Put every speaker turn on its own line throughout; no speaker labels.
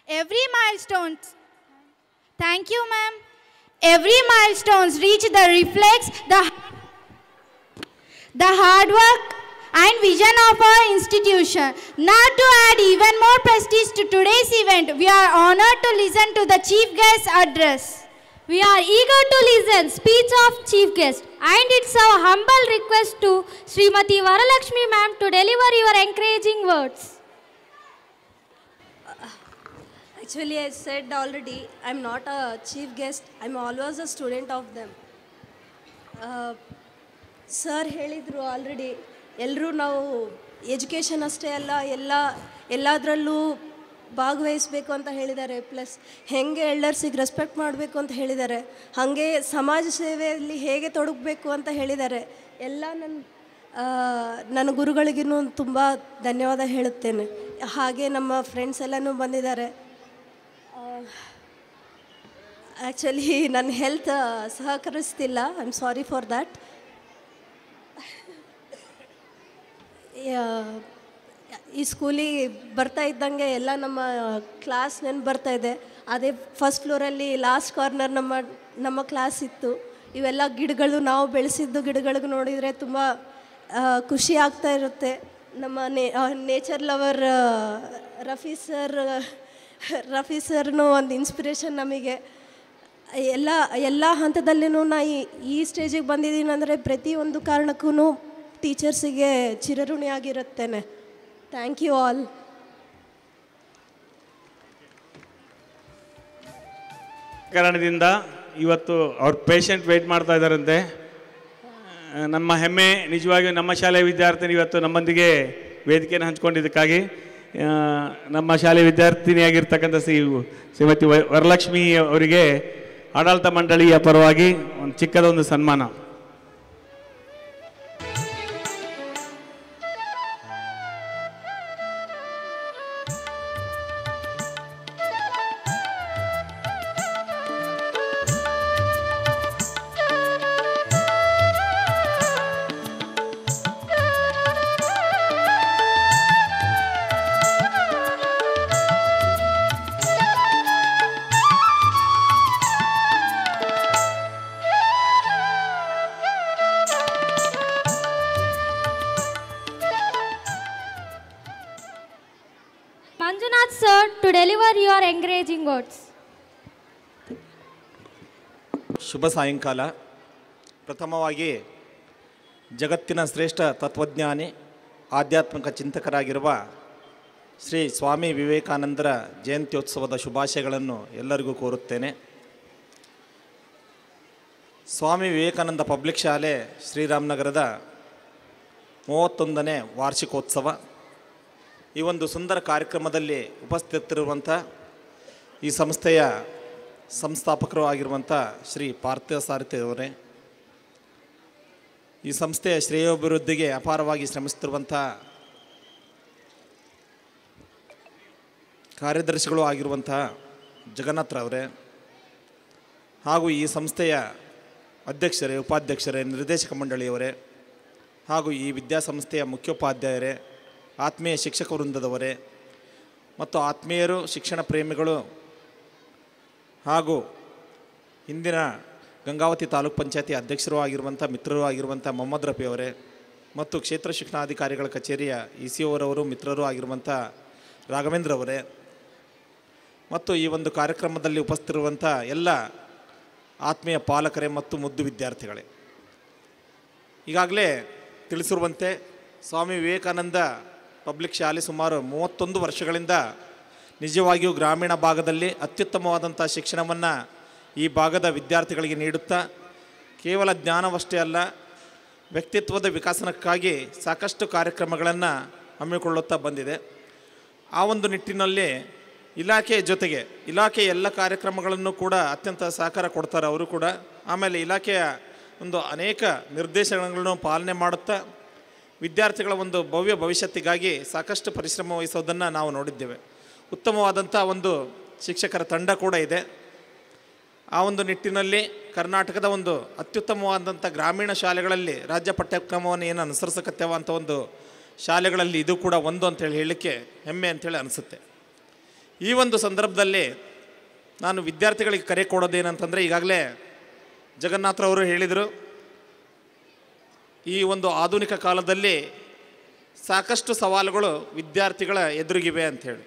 Every milestone. Thank you, ma'am. Every milestone reached the reflects the hard work and vision of our institution. Now to add even more prestige to today's event, we are honored to listen to the Chief Guest's address.
We are eager to listen speech of Chief Guest, and it's our humble request to Srimati Varalakshmi ma'am to deliver your encouraging words.
Actually, I said already, I'm not a chief guest. I'm always a student of them. Sir ಹೇಳಿದರು already ಎಲ್ಲರೂ ನಾವು education ಅಷ್ಟೇ ಅಲ್ಲ ಎಲ್ಲದರಲ್ಲೂ ಭಾಗವಹಿಸಬೇಕು ಅಂತ ಹೇಳಿದ್ದಾರೆ. Plus ಹೇಗೆ ಎಲ್ಡರ್ಸಿಗೆ ರೆಸ್ಪೆಕ್ಟ್ ಮಾಡಬೇಕು ಅಂತ ಹೇಳಿದ್ದಾರೆ. ಹಾಗೆ ಸಮಾಜ ಸೇವೆಯಲ್ಲಿ ಹೇಗೆ ತೊಡಗಬೇಕು ಅಂತ ಹೇಳಿದ್ದಾರೆ. ಎಲ್ಲ ನನ್ನ ಗುರುಗಳಿಗೂ ತುಂಬ ಧನ್ಯವಾದ ಹೇಳುತ್ತೇನೆ. ಹಾಗೆ ನಮ್ಮ ಫ್ರೆಂಡ್ಸ್ ಎಲ್ಲನೂ ಬಂದಿದ್ದಾರೆ. ಆ್ಯಕ್ಚುಲಿ ನನ್ನ ಹೆಲ್ತ್ ಸಹಕರಿಸ್ತಿಲ್ಲ. I am sorry for that. ಈ ಸ್ಕೂಲಿಗೆ ಬರ್ತಾ ಇದ್ದಂಗೆ ಎಲ್ಲ ನಮ್ಮ ಕ್ಲಾಸ್ ನೆನಪು ಬರ್ತಾಯಿದೆ. ಅದೇ ಫಸ್ಟ್ ಫ್ಲೋರಲ್ಲಿ ಲಾಸ್ಟ್ ಕಾರ್ನರ್ ನಮ್ಮ ಕ್ಲಾಸ್ ಇತ್ತು. ಇವೆಲ್ಲ ಗಿಡಗಳು ನಾವು ಬೆಳೆಸಿದ್ದು ಗಿಡಗಳಿಗೆ ನೋಡಿದರೆ ತುಂಬ ಖುಷಿ ಆಗ್ತಾ ಇರುತ್ತೆ. ನಮ್ಮ ನೇಚರ್ ಲವರ್ ರಫಿ ಸರ್ನು ಒಂದು ಇನ್ಸ್ಪಿರೇಷನ್ ನಮಗೆ. ಎಲ್ಲ ಹಂತದಲ್ಲಿನೂ ನಾ ಈ ಸ್ಟೇಜಿಗೆ ಬಂದಿದ್ದೀನಿ ಅಂದರೆ ಪ್ರತಿಯೊಂದು ಕಾರಣಕ್ಕೂ ಟೀಚರ್ಸಿಗೆ ಚಿರಋಣಿಯಾಗಿರುತ್ತೇನೆ. Thank you all.
ಕಾರಣದಿಂದ ಇವತ್ತು ಅವ್ರ ಪೇಷಂಟ್ ವೆಯ್ಟ್ ಮಾಡ್ತಾ ಇದ್ದಾರಂತೆ. ನಮ್ಮ ಹೆಮ್ಮೆ ನಿಜವಾಗಿಯೂ ನಮ್ಮ ಶಾಲೆಯ ವಿದ್ಯಾರ್ಥಿನಿ ಇವತ್ತು ನಮ್ಮೊಂದಿಗೆ ವೇದಿಕೆಯನ್ನು ಹಂಚ್ಕೊಂಡಿದ್ದಕ್ಕಾಗಿ ನಮ್ಮ ಶಾಲೆಯ ವಿದ್ಯಾರ್ಥಿನಿಯಾಗಿರ್ತಕ್ಕಂಥ ಶ್ರೀಮತಿ ವರಲಕ್ಷ್ಮಿ ಅವರಿಗೆ ಆಡಳಿತ ಮಂಡಳಿಯ ಪರವಾಗಿ ಒಂದು ಚಿಕ್ಕದೊಂದು ಸನ್ಮಾನ.
Manjunath sir to deliver your encouraging words.
ಶುಭ ಸಾಯಂಕಾಲ. ಪ್ರಥಮವಾಗಿ ಜಗತ್ತಿನ ಶ್ರೇಷ್ಠ ತತ್ವಜ್ಞಾನಿ ಆಧ್ಯಾತ್ಮಿಕ ಚಿಂತಕರಾಗಿರುವ ಶ್ರೀ ಸ್ವಾಮಿ ವಿವೇಕಾನಂದರ ಜಯಂತ್ಯೋತ್ಸವದ ಶುಭಾಶಯಗಳನ್ನು ಎಲ್ಲರಿಗೂ ಕೋರುತ್ತೇನೆ. ಸ್ವಾಮಿ ವಿವೇಕಾನಂದ ಪಬ್ಲಿಕ್ ಶಾಲೆ ಶ್ರೀರಾಮನಗರದ 31ನೇ ವಾರ್ಷಿಕೋತ್ಸವ. ಈ ಒಂದು ಸುಂದರ ಕಾರ್ಯಕ್ರಮದಲ್ಲಿ ಉಪಸ್ಥಿತರಿರುವಂಥ ಈ ಸಂಸ್ಥೆಯ ಸಂಸ್ಥಾಪಕರು ಆಗಿರುವಂಥ ಶ್ರೀ ಪಾರ್ಥಸಾರಥಿ ಅವರೇ, ಈ ಸಂಸ್ಥೆಯ ಶ್ರೇಯೋಭಿವೃದ್ಧಿಗೆ ಅಪಾರವಾಗಿ ಶ್ರಮಿಸುತ್ತಿರುವಂಥ ಕಾರ್ಯದರ್ಶಿಗಳು ಆಗಿರುವಂತಹ ಜಗನ್ನಾಥರವರೇ, ಹಾಗೂ ಈ ಸಂಸ್ಥೆಯ ಅಧ್ಯಕ್ಷರೇ, ಉಪಾಧ್ಯಕ್ಷರೇ, ನಿರ್ದೇಶಕ ಮಂಡಳಿಯವರೇ, ಹಾಗೂ ಈ ವಿದ್ಯಾಸಂಸ್ಥೆಯ ಮುಖ್ಯೋಪಾಧ್ಯಾಯರೇ, ಆತ್ಮೀಯ ಶಿಕ್ಷಕ ವೃಂದದವರೇ ಮತ್ತು ಆತ್ಮೀಯರು, ಶಿಕ್ಷಣ ಪ್ರೇಮಿಗಳು ಹಾಗೂ ಹಿಂದಿನ ಗಂಗಾವತಿ ತಾಲೂಕು ಪಂಚಾಯತಿ ಅಧ್ಯಕ್ಷರೂ ಆಗಿರುವಂಥ ಮಿತ್ರರೂ ಆಗಿರುವಂಥ ಮೊಹಮ್ಮದ್ ರಫಿ ಅವರೇ ಮತ್ತು ಕ್ಷೇತ್ರ ಶಿಕ್ಷಣಾಧಿಕಾರಿಗಳ ಕಚೇರಿಯ ECO ಅವರವರು ಮಿತ್ರರೂ ಆಗಿರುವಂಥ ರಾಘವೇಂದ್ರ ಅವರೇ ಮತ್ತು ಈ ಒಂದು ಕಾರ್ಯಕ್ರಮದಲ್ಲಿ ಉಪಸ್ಥಿತಿರುವಂಥ ಎಲ್ಲ ಆತ್ಮೀಯ ಪಾಲಕರೇ ಮತ್ತು ಮುದ್ದು ವಿದ್ಯಾರ್ಥಿಗಳೇ, ಈಗಾಗಲೇ ತಿಳಿಸಿರುವಂತೆ ಸ್ವಾಮಿ ವಿವೇಕಾನಂದ ಪಬ್ಲಿಕ್ ಶಾಲೆ ಸುಮಾರು 31 ವರ್ಷಗಳಿಂದ ನಿಜವಾಗಿಯೂ ಗ್ರಾಮೀಣ ಭಾಗದಲ್ಲಿ ಅತ್ಯುತ್ತಮವಾದಂಥ ಶಿಕ್ಷಣವನ್ನು ಈ ಭಾಗದ ವಿದ್ಯಾರ್ಥಿಗಳಿಗೆ ನೀಡುತ್ತಾ ಕೇವಲ ಜ್ಞಾನವಷ್ಟೇ ಅಲ್ಲ, ವ್ಯಕ್ತಿತ್ವದ ವಿಕಾಸನಕ್ಕಾಗಿ ಸಾಕಷ್ಟು ಕಾರ್ಯಕ್ರಮಗಳನ್ನು ಹಮ್ಮಿಕೊಳ್ಳುತ್ತಾ ಬಂದಿದೆ. ಆ ಒಂದು ನಿಟ್ಟಿನಲ್ಲಿ ಇಲಾಖೆಯ ಜೊತೆಗೆ ಇಲಾಖೆಯ ಎಲ್ಲ ಕಾರ್ಯಕ್ರಮಗಳನ್ನು ಕೂಡ ಅತ್ಯಂತ ಸಹಕಾರ ಕೊಡ್ತಾರೆ ಅವರು ಕೂಡ. ಆಮೇಲೆ ಇಲಾಖೆಯ ಒಂದು ಅನೇಕ ನಿರ್ದೇಶನಗಳನ್ನು ಪಾಲನೆ ಮಾಡುತ್ತಾ ವಿದ್ಯಾರ್ಥಿಗಳ ಒಂದು ಭವ್ಯ ಭವಿಷ್ಯತ್ತಿಗಾಗಿ ಸಾಕಷ್ಟು ಪರಿಶ್ರಮ ವಹಿಸೋದನ್ನು ನಾವು ನೋಡಿದ್ದೇವೆ. ಉತ್ತಮವಾದಂಥ ಒಂದು ಶಿಕ್ಷಕರ ತಂಡ ಕೂಡ ಇದೆ. ಆ ಒಂದು ನಿಟ್ಟಿನಲ್ಲಿ ಕರ್ನಾಟಕದ ಒಂದು ಅತ್ಯುತ್ತಮವಾದಂಥ ಗ್ರಾಮೀಣ ಶಾಲೆಗಳಲ್ಲಿ ರಾಜ್ಯ ಪಠ್ಯಕ್ರಮವನ್ನು ಏನು ಅನುಸರಿಸಕತ್ತೇವ ಅಂತ ಒಂದು ಶಾಲೆಗಳಲ್ಲಿ ಇದು ಕೂಡ ಒಂದು ಅಂತೇಳಿ ಹೇಳಲಿಕ್ಕೆ ಹೆಮ್ಮೆ ಅಂಥೇಳಿ ಅನಿಸುತ್ತೆ. ಈ ಒಂದು ಸಂದರ್ಭದಲ್ಲಿ ನಾನು ವಿದ್ಯಾರ್ಥಿಗಳಿಗೆ ಕರೆ ಕೊಡೋದೇನಂತಂದರೆ, ಈಗಾಗಲೇ ಜಗನ್ನಾಥರವರು ಹೇಳಿದರು, ಈ ಒಂದು ಆಧುನಿಕ ಕಾಲದಲ್ಲಿ ಸಾಕಷ್ಟು ಸವಾಲುಗಳು ವಿದ್ಯಾರ್ಥಿಗಳ ಎದುರಿಗಿವೆ ಅಂಥೇಳಿ,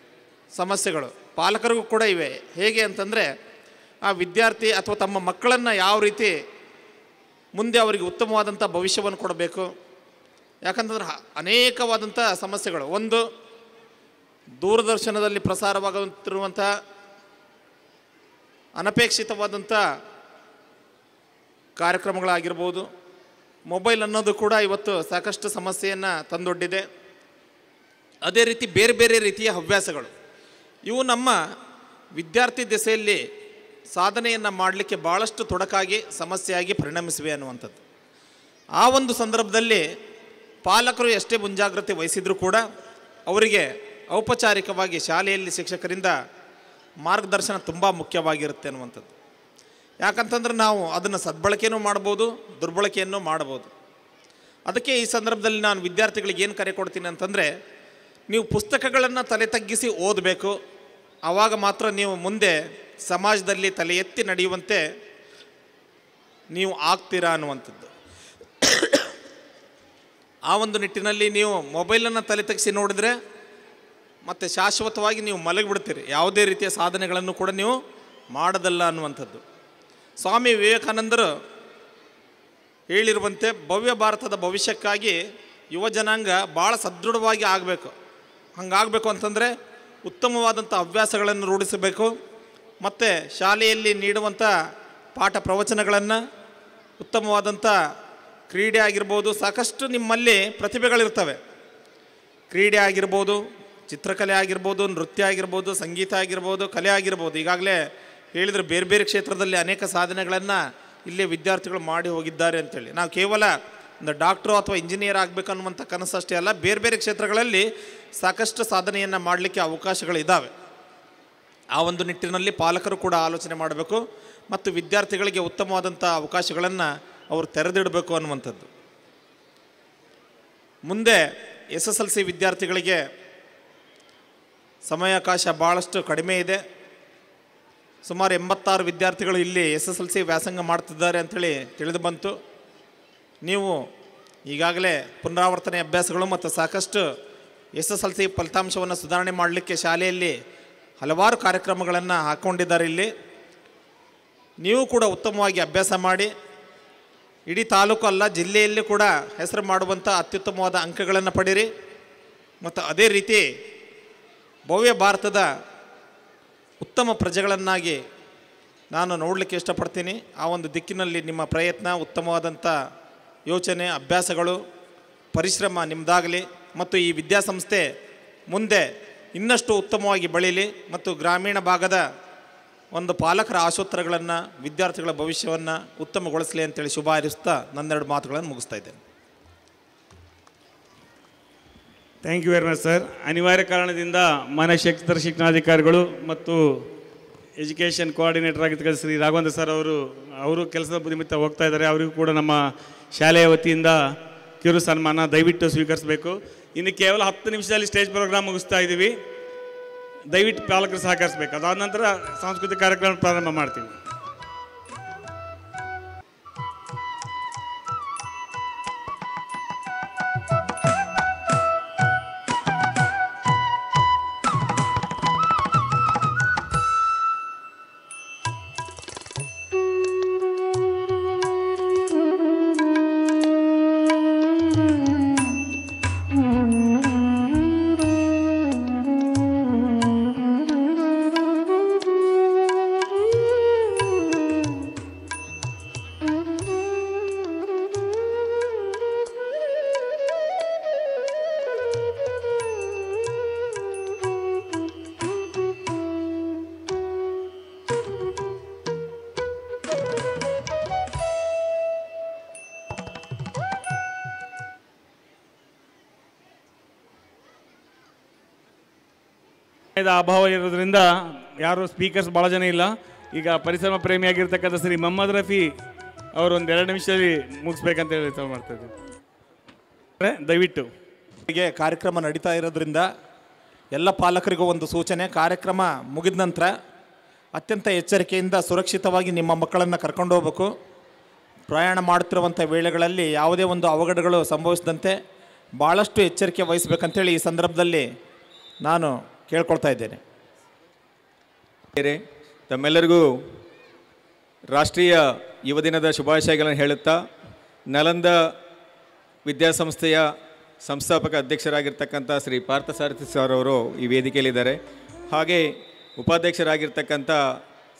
ಸಮಸ್ಯೆಗಳು ಪಾಲಕರಿಗೂ ಕೂಡ ಇವೆ. ಹೇಗೆ ಅಂತಂದರೆ, ಆ ವಿದ್ಯಾರ್ಥಿ ಅಥವಾ ತಮ್ಮ ಮಕ್ಕಳನ್ನು ಯಾವ ರೀತಿ ಮುಂದೆ ಅವರಿಗೆ ಉತ್ತಮವಾದಂಥ ಭವಿಷ್ಯವನ್ನು ಕೊಡಬೇಕು. ಯಾಕಂತಂದ್ರೆ ಅನೇಕವಾದಂಥ ಸಮಸ್ಯೆಗಳು. ಒಂದು, ದೂರದರ್ಶನದಲ್ಲಿ ಪ್ರಸಾರವಾಗುತ್ತಿರುವಂಥ ಅನಪೇಕ್ಷಿತವಾದಂಥ ಕಾರ್ಯಕ್ರಮಗಳಾಗಿರ್ಬೋದು. ಮೊಬೈಲ್ ಅನ್ನೋದು ಕೂಡ ಇವತ್ತು ಸಾಕಷ್ಟು ಸಮಸ್ಯೆಯನ್ನು ತಂದೊಡ್ಡಿದೆ. ಅದೇ ರೀತಿ ಬೇರೆ ಬೇರೆ ರೀತಿಯ ಹವ್ಯಾಸಗಳು, ಇವು ನಮ್ಮ ವಿದ್ಯಾರ್ಥಿ ದೆಸೆಯಲ್ಲಿ ಸಾಧನೆಯನ್ನು ಮಾಡಲಿಕ್ಕೆ ಭಾಳಷ್ಟು ತೊಡಕಾಗಿ ಸಮಸ್ಯೆಯಾಗಿ ಪರಿಣಮಿಸಿವೆ ಅನ್ನುವಂಥದ್ದು. ಆ ಒಂದು ಸಂದರ್ಭದಲ್ಲಿ ಪಾಲಕರು ಎಷ್ಟೇ ಮುಂಜಾಗ್ರತೆ ವಹಿಸಿದರೂ ಕೂಡ ಅವರಿಗೆ ಔಪಚಾರಿಕವಾಗಿ ಶಾಲೆಯಲ್ಲಿ ಶಿಕ್ಷಕರಿಂದ ಮಾರ್ಗದರ್ಶನ ತುಂಬ ಮುಖ್ಯವಾಗಿರುತ್ತೆ ಅನ್ನುವಂಥದ್ದು. ಯಾಕಂತಂದ್ರೆ ನಾವು ಅದನ್ನು ಸದ್ಬಳಕೆಯೂ ಮಾಡ್ಬೋದು, ದುರ್ಬಳಕೆಯನ್ನು ಮಾಡ್ಬೋದು. ಅದಕ್ಕೆ ಈ ಸಂದರ್ಭದಲ್ಲಿ ನಾನು ವಿದ್ಯಾರ್ಥಿಗಳಿಗೆ ಏನು ಕರೆ ಕೊಡ್ತೀನಿ ಅಂತಂದರೆ, ನೀವು ಪುಸ್ತಕಗಳನ್ನು ತಲೆ ತಗ್ಗಿಸಿ ಓದಬೇಕು. ಆವಾಗ ಮಾತ್ರ ನೀವು ಮುಂದೆ ಸಮಾಜದಲ್ಲಿ ತಲೆ ಎತ್ತಿ ನಡೆಯುವಂತೆ ನೀವು ಆಗ್ತೀರಾ ಅನ್ನುವಂಥದ್ದು. ಆ ಒಂದು ನಿಟ್ಟಿನಲ್ಲಿ ನೀವು ಮೊಬೈಲನ್ನು ತಲೆ ತಗ್ಗಿಸಿ ನೋಡಿದರೆ ಮತ್ತು ಶಾಶ್ವತವಾಗಿ ನೀವು ಮಲಗಿಬಿಡ್ತೀರಿ, ಯಾವುದೇ ರೀತಿಯ ಸಾಧನೆಗಳನ್ನು ಕೂಡ ನೀವು ಮಾಡೋದಲ್ಲ ಅನ್ನುವಂಥದ್ದು. ಸ್ವಾಮಿ ವಿವೇಕಾನಂದರು ಹೇಳಿರುವಂತೆ ಭವ್ಯ ಭಾರತದ ಭವಿಷ್ಯಕ್ಕಾಗಿ ಯುವ ಜನಾಂಗ ಭಾಳ ಸದೃಢವಾಗಿ ಆಗಬೇಕು. ಹಂಗಾಗಬೇಕು ಅಂತಂದರೆ ಉತ್ತಮವಾದಂಥ ಹವ್ಯಾಸಗಳನ್ನು ರೂಢಿಸಬೇಕು. ಮತ್ತು ಶಾಲೆಯಲ್ಲಿ ನೀಡುವಂಥ ಪಾಠ ಪ್ರವಚನಗಳನ್ನು, ಉತ್ತಮವಾದಂಥ ಕ್ರೀಡೆ ಆಗಿರ್ಬೋದು, ಸಾಕಷ್ಟು ನಿಮ್ಮಲ್ಲಿ ಪ್ರತಿಭೆಗಳಿರ್ತವೆ. ಕ್ರೀಡೆ ಆಗಿರ್ಬೋದು, ಚಿತ್ರಕಲೆ ಆಗಿರ್ಬೋದು, ನೃತ್ಯ ಆಗಿರ್ಬೋದು, ಸಂಗೀತ ಆಗಿರ್ಬೋದು, ಕಲೆ ಆಗಿರ್ಬೋದು. ಈಗಾಗಲೇ ಹೇಳಿದರೆ ಬೇರೆ ಬೇರೆ ಕ್ಷೇತ್ರದಲ್ಲಿ ಅನೇಕ ಸಾಧನೆಗಳನ್ನು ಇಲ್ಲೇ ವಿದ್ಯಾರ್ಥಿಗಳು ಮಾಡಿ ಹೋಗಿದ್ದಾರೆ ಅಂತೇಳಿ. ನಾವು ಕೇವಲ ಒಂದು ಡಾಕ್ಟ್ರು ಅಥವಾ ಇಂಜಿನಿಯರ್ ಆಗಬೇಕನ್ನುವಂಥ ಕನಸಷ್ಟೇ ಅಲ್ಲ, ಬೇರೆ ಬೇರೆ ಕ್ಷೇತ್ರಗಳಲ್ಲಿ ಸಾಕಷ್ಟು ಸಾಧನೆಯನ್ನು ಮಾಡಲಿಕ್ಕೆ ಅವಕಾಶಗಳಿದ್ದಾವೆ. ಆ ಒಂದು ನಿಟ್ಟಿನಲ್ಲಿ ಪಾಲಕರು ಕೂಡ ಆಲೋಚನೆ ಮಾಡಬೇಕು ಮತ್ತು ವಿದ್ಯಾರ್ಥಿಗಳಿಗೆ ಉತ್ತಮವಾದಂಥ ಅವಕಾಶಗಳನ್ನು ಅವರು ತೆರೆದಿಡಬೇಕು ಅನ್ನುವಂಥದ್ದು. ಮುಂದೆ SSLC ವಿದ್ಯಾರ್ಥಿಗಳಿಗೆ ಸಮಯಾವಕಾಶ ಭಾಳಷ್ಟು ಕಡಿಮೆ ಇದೆ. ಸುಮಾರು 86 ವಿದ್ಯಾರ್ಥಿಗಳು ಇಲ್ಲಿ SSLC ವ್ಯಾಸಂಗ ಮಾಡ್ತಿದ್ದಾರೆ ಅಂಥೇಳಿ ತಿಳಿದು ಬಂತು. ನೀವು ಈಗಾಗಲೇ ಪುನರಾವರ್ತನೆ ಅಭ್ಯಾಸಗಳು ಮತ್ತು ಸಾಕಷ್ಟು SSLC ಫಲಿತಾಂಶವನ್ನು ಸುಧಾರಣೆ ಮಾಡಲಿಕ್ಕೆ ಶಾಲೆಯಲ್ಲಿ ಹಲವಾರು ಕಾರ್ಯಕ್ರಮಗಳನ್ನು ಹಾಕ್ಕೊಂಡಿದ್ದಾರೆ. ಇಲ್ಲಿ ನೀವು ಕೂಡ ಉತ್ತಮವಾಗಿ ಅಭ್ಯಾಸ ಮಾಡಿ ಇಡೀ ತಾಲೂಕು ಅಲ್ಲ, ಜಿಲ್ಲೆಯಲ್ಲಿ ಕೂಡ ಹೆಸರು ಮಾಡುವಂಥ ಅತ್ಯುತ್ತಮವಾದ ಅಂಕಗಳನ್ನು ಪಡೀರಿ. ಮತ್ತು ಅದೇ ರೀತಿ ಭವ್ಯ ಭಾರತದ ಉತ್ತಮ ಪ್ರಜೆಗಳನ್ನಾಗಿ ನಾನು ನೋಡಲಿಕ್ಕೆ ಇಷ್ಟಪಡ್ತೀನಿ. ಆ ಒಂದು ದಿಕ್ಕಿನಲ್ಲಿ ನಿಮ್ಮ ಪ್ರಯತ್ನ, ಉತ್ತಮವಾದಂಥ ಯೋಚನೆ, ಅಭ್ಯಾಸಗಳು, ಪರಿಶ್ರಮ ನಿಮ್ಮದಾಗಲಿ ಮತ್ತು ಈ ವಿದ್ಯಾಸಂಸ್ಥೆ ಮುಂದೆ ಇನ್ನಷ್ಟು ಉತ್ತಮವಾಗಿ ಬೆಳೀಲಿ ಮತ್ತು ಗ್ರಾಮೀಣ ಭಾಗದ ಒಂದು ಪಾಲಕರ ಆಶೋತ್ತರಗಳನ್ನು, ವಿದ್ಯಾರ್ಥಿಗಳ ಭವಿಷ್ಯವನ್ನು ಉತ್ತಮಗೊಳಿಸಲಿ ಅಂತೇಳಿ ಶುಭ ಹಾರೈಸ್ತಾ ನನ್ನೆರಡು ಮಾತುಗಳನ್ನು ಮುಗಿಸ್ತಾ ಇದ್ದೇನೆ.
Thank you very much sir. ಅನಿವಾರ್ಯ ಕಾರಣದಿಂದ ಮಾನ್ಯ ಕ್ಷೇತ್ರ ಶಿಕ್ಷಣಾಧಿಕಾರಿಗಳು ಮತ್ತು ಎಜುಕೇಷನ್ ಕೋಆರ್ಡಿನೇಟರ್ ಆಗಿರ್ತಕ್ಕ ಶ್ರೀ ರಾಘವೇಂದ್ರ ಸರ್ ಅವರು ಕೆಲಸದ ನಿಮಿತ್ತ ಹೋಗ್ತಾ ಇದ್ದಾರೆ. ಅವರಿಗೂ ಕೂಡ ನಮ್ಮ ಶಾಲೆಯ ವತಿಯಿಂದ ಕಿರು ಸನ್ಮಾನ ದಯವಿಟ್ಟು ಸ್ವೀಕರಿಸಬೇಕು. ಇನ್ನು ಕೇವಲ 10 ನಿಮಿಷದಲ್ಲಿ ಸ್ಟೇಜ್ ಪ್ರೋಗ್ರಾಮ್ ಮುಗಿಸ್ತಾ ಇದ್ದೀವಿ. ದಯವಿಟ್ಟು ಪಾಲಕರು ಸಹಕರಿಸಬೇಕು. ಅದಾದ ನಂತರ ಸಾಂಸ್ಕೃತಿಕ ಕಾರ್ಯಕ್ರಮ ಪ್ರಾರಂಭ ಮಾಡ್ತೀವಿ. ಅಭಾವ ಇರೋದ್ರಿಂದ ಯಾರು ಸ್ಪೀಕರ್ಸ್ ಭಾಳ ಜನ ಇಲ್ಲ. ಈಗ ಪರಿಸರ ಪ್ರೇಮಿಯಾಗಿರ್ತಕ್ಕಂಥ ಶ್ರೀ ಮೊಹಮ್ಮದ್ ರಫಿ ಅವರು ಒಂದು 2 ನಿಮಿಷದಲ್ಲಿ ಮುಗಿಸ್ಬೇಕಂತ ಹೇಳಿ ಮಾಡ್ತಾ ಇದ್ದೀವಿ. ದಯವಿಟ್ಟು
ಹೀಗೆ ಕಾರ್ಯಕ್ರಮ ನಡೀತಾ ಇರೋದ್ರಿಂದ ಎಲ್ಲ ಪಾಲಕರಿಗೂ ಒಂದು ಸೂಚನೆ, ಕಾರ್ಯಕ್ರಮ ಮುಗಿದ ನಂತರ ಅತ್ಯಂತ ಎಚ್ಚರಿಕೆಯಿಂದ ಸುರಕ್ಷಿತವಾಗಿ ನಿಮ್ಮ ಮಕ್ಕಳನ್ನು ಕರ್ಕೊಂಡು ಹೋಗಬೇಕು. ಪ್ರಯಾಣ ಮಾಡುತ್ತಿರುವಂಥ ವೇಳೆಗಳಲ್ಲಿ ಯಾವುದೇ ಒಂದು ಅವಘಡಗಳು ಸಂಭವಿಸದಂತೆ ಭಾಳಷ್ಟು ಎಚ್ಚರಿಕೆ ವಹಿಸಬೇಕಂತೇಳಿ ಈ ಸಂದರ್ಭದಲ್ಲಿ ನಾನು ಕೇಳ್ಕೊಳ್ತಾ ಇದ್ದೇನೆ.
ತಮ್ಮೆಲ್ಲರಿಗೂ ರಾಷ್ಟ್ರೀಯ ಯುವ ದಿನದ ಶುಭಾಶಯಗಳನ್ನು ಹೇಳುತ್ತಾ, ನಲಂದ ವಿದ್ಯಾಸಂಸ್ಥೆಯ ಸಂಸ್ಥಾಪಕ ಅಧ್ಯಕ್ಷರಾಗಿರ್ತಕ್ಕಂಥ ಶ್ರೀ ಪಾರ್ಥಸಾರಥಿ ಸರ್ ಅವರು ಈ ವೇದಿಕೆಯಲ್ಲಿದ್ದಾರೆ. ಹಾಗೆ ಉಪಾಧ್ಯಕ್ಷರಾಗಿರ್ತಕ್ಕಂಥ